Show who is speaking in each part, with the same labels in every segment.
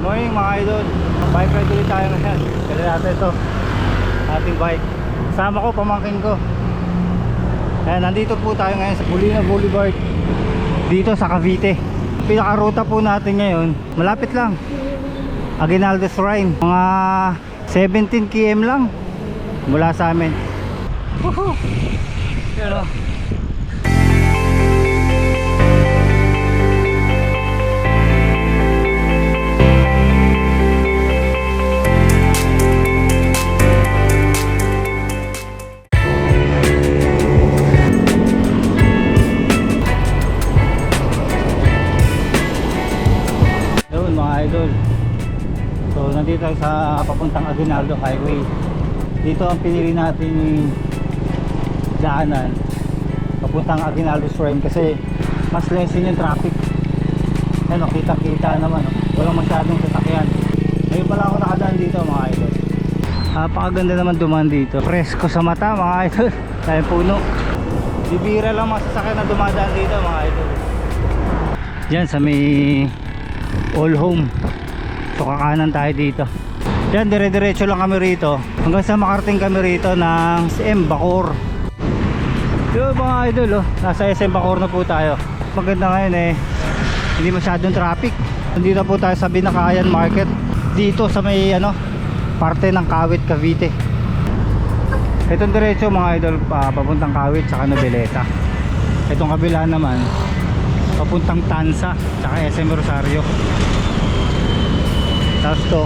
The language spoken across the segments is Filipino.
Speaker 1: Morning mga idol, bike ride ulit tayo ngayon. Kaya natin ito, ating bike. Kasama ko, pamangkin ko. Ayan, nandito po tayo ngayon sa Molina Boulevard, dito sa Cavite. Pinakaruta po natin ngayon, malapit lang, Aguinaldo Shrine. Mga 17 km lang mula sa amin. Woohoo! Yan o. Idol. So nandito tayo sa papuntang Aguinaldo Highway. Dito ang pinili natin daanan papuntang Aguinaldo Shrine kasi mas lessen yung traffic. Ano, kita naman, walang masyadong sasakyan. Ngayon pala ako nakadaan dito mga idol. Napakaganda naman dumaan dito, presko sa mata mga idol. Dahil puno, bibira lang mga sasakyan na dumadaan dito mga idol. Yan sa may All Home. So kakanan tayo dito. Yan, dire-diretso lang kami rito hanggang sa makarating kami rito ng SM Bacoor. Yo mga idol, oh, nasa SM Bacoor na po tayo. Maganda ngayon eh, hindi masyadong traffic. Nandito po tayo sa Binakayan Market, dito sa may parte ng Kawit, Cavite. Itong diretso mga idol, papuntang Kawit tsaka Noveleta. Itong kabila naman papuntang Tansa tsaka SM Rosario. Tapos to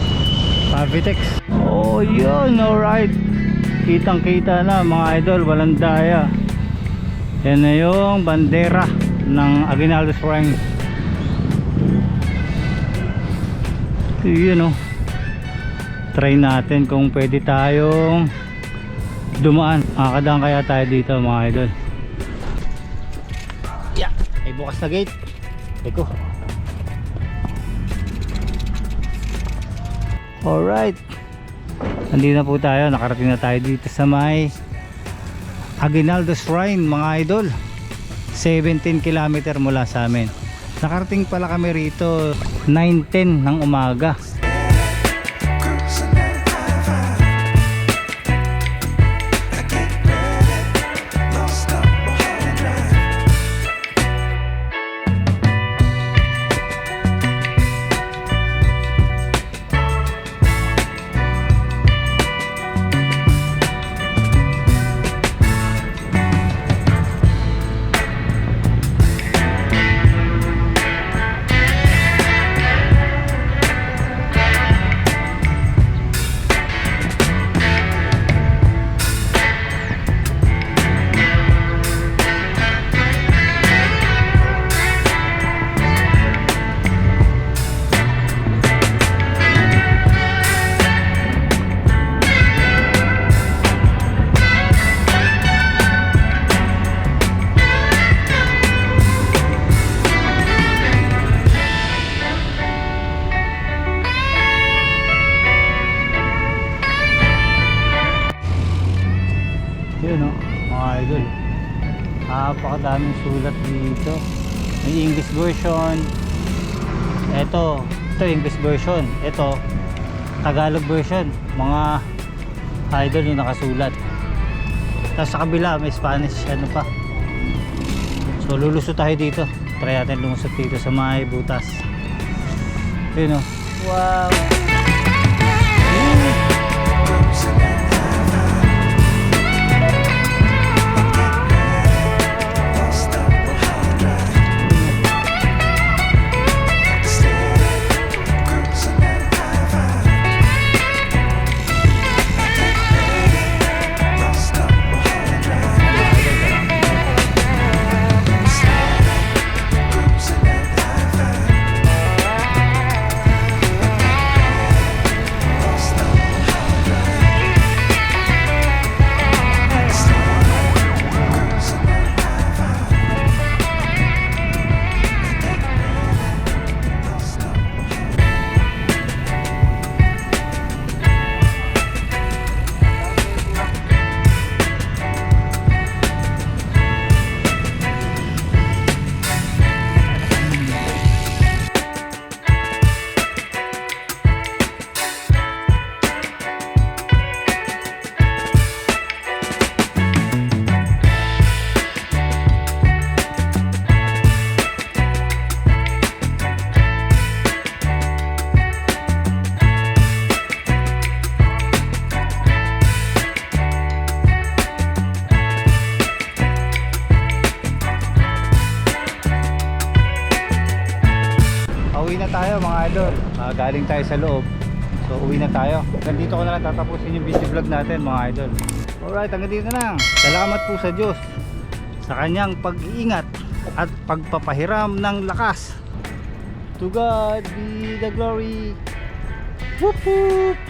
Speaker 1: Cavitex. Oh yun, alright. Kitang kita na mga idol, walang daya. Yan na yung bandera ng Aguinaldo Shrine. Yun, try natin kung pwede tayong dumaan. Makakadaan kaya tayo dito mga idol. Yeah, ay bukas na gate. Eko. Alright, nandito na po tayo. Nakarating na tayo dito sa may Aguinaldo Shrine mga idol. 17 km mula sa amin. Nakarating pala kami rito 9:10 ng umaga. Yun mga idol, napakadaming sulat dito. May English version. Ito English version. Ito Tagalog version. Mga idol yung nakasulat. Tapos sa kabila may Spanish pa. So lulusot tayo dito. Try natin lumusot dito sa may butas. Yun wow. pauwi na tayo mga idol. Galing tayo sa loob. So uwi na tayo. Hanggang dito ko na lang tatapusin yung video vlog natin mga idol. Alright, hanggang dito na lang. Salamat po sa Diyos sa kanyang pag-iingat at pagpapahiram ng lakas. To God be the glory. Whoop whoop.